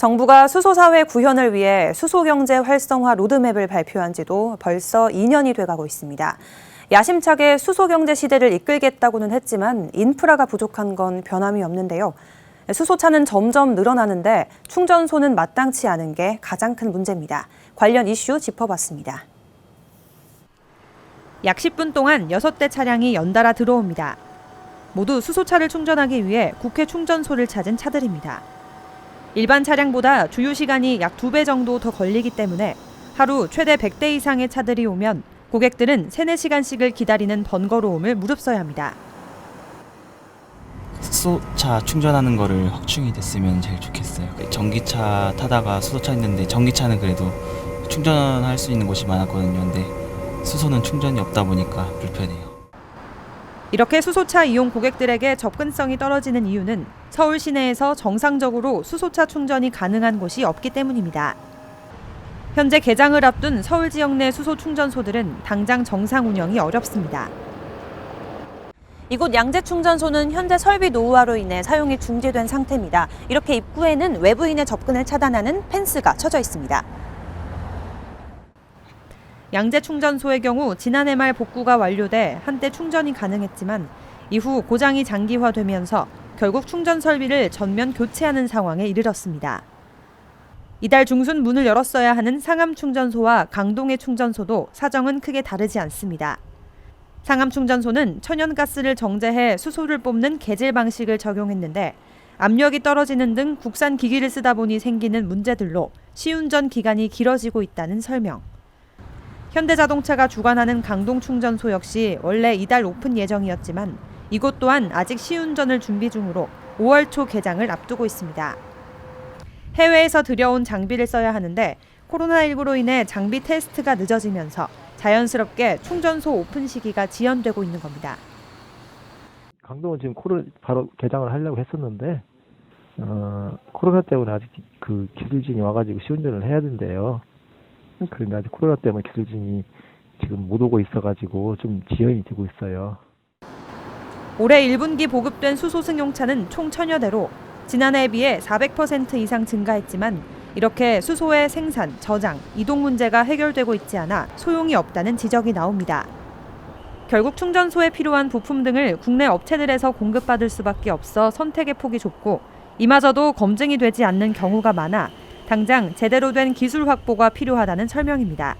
정부가 수소사회 구현을 위해 수소경제 활성화 로드맵을 발표한 지도 벌써 2년이 돼가고 있습니다. 야심차게 수소경제 시대를 이끌겠다고는 했지만 인프라가 부족한 건 변함이 없는데요. 수소차는 점점 늘어나는데 충전소는 마땅치 않은 게 가장 큰 문제입니다. 관련 이슈 짚어봤습니다. 약 10분 동안 6대 차량이 연달아 들어옵니다. 모두 수소차를 충전하기 위해 국회 충전소를 찾은 차들입니다. 일반 차량보다 주유 시간이 약 2배 정도 더 걸리기 때문에 하루 최대 100대 이상의 차들이 오면 고객들은 3-4시간씩을 기다리는 번거로움을 무릅써야 합니다. 수소차 충전하는 거를 확충이 됐으면 제일 좋겠어요. 전기차 타다가 수소차 있는데 전기차는 그래도 충전할 수 있는 곳이 많았거든요. 근데 수소는 충전이 없다 보니까 불편해요. 이렇게 수소차 이용 고객들에게 접근성이 떨어지는 이유는 서울 시내에서 정상적으로 수소차 충전이 가능한 곳이 없기 때문입니다. 현재 개장을 앞둔 서울 지역 내 수소 충전소들은 당장 정상 운영이 어렵습니다. 이곳 양재 충전소는 현재 설비 노후화로 인해 사용이 중지된 상태입니다. 이렇게 입구에는 외부인의 접근을 차단하는 펜스가 쳐져 있습니다. 양재 충전소의 경우 지난해 말 복구가 완료돼 한때 충전이 가능했지만 이후 고장이 장기화되면서 결국 충전 설비를 전면 교체하는 상황에 이르렀습니다. 이달 중순 문을 열었어야 하는 상암 충전소와 강동의 충전소도 사정은 크게 다르지 않습니다. 상암 충전소는 천연가스를 정제해 수소를 뽑는 개질 방식을 적용했는데 압력이 떨어지는 등 국산 기기를 쓰다 보니 생기는 문제들로 시운전 기간이 길어지고 있다는 설명. 현대자동차가 주관하는 강동 충전소 역시 원래 이달 오픈 예정이었지만 이곳 또한 아직 시운전을 준비 중으로 5월 초 개장을 앞두고 있습니다. 해외에서 들여온 장비를 써야 하는데 코로나19로 인해 장비 테스트가 늦어지면서 자연스럽게 충전소 오픈 시기가 지연되고 있는 겁니다. 강동은 지금 바로 개장을 하려고 했었는데 코로나 때문에 아직 그 기술진이 와가지고 시운전을 해야 된대요. 그런데 아직 코로나 때문에 기술진이 지금 못 오고 있어가지고 좀 지연이 되고 있어요. 올해 1분기 보급된 수소 승용차는 총 1000여 대로 지난해에 비해 400% 이상 증가했지만 이렇게 수소의 생산, 저장, 이동 문제가 해결되고 있지 않아 소용이 없다는 지적이 나옵니다. 결국 충전소에 필요한 부품 등을 국내 업체들에서 공급받을 수밖에 없어 선택의 폭이 좁고 이마저도 검증이 되지 않는 경우가 많아 당장 제대로 된 기술 확보가 필요하다는 설명입니다.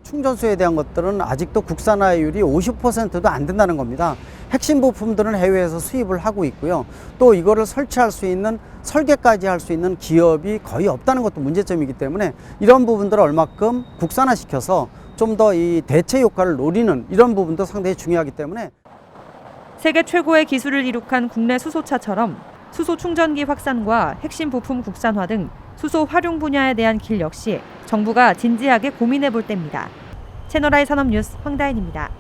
충전소에 대한 것들은 아직도 국산화율이 50%도 안 된다는 겁니다. 핵심 부품들은 해외에서 수입을 하고 있고요. 또 이거를 설치할 수 있는 설계까지 할 수 있는 기업이 거의 없다는 것도 문제점이기 때문에 이런 부분들을 얼마큼 국산화시켜서 좀 더 이 대체 효과를 노리는 이런 부분도 상당히 중요하기 때문에 세계 최고의 기술을 이룩한 국내 수소차처럼 수소 충전기 확산과 핵심 부품 국산화 등 수소 활용 분야에 대한 길 역시 정부가 진지하게 고민해 볼 때입니다. 채널I 산업뉴스 황다인입니다.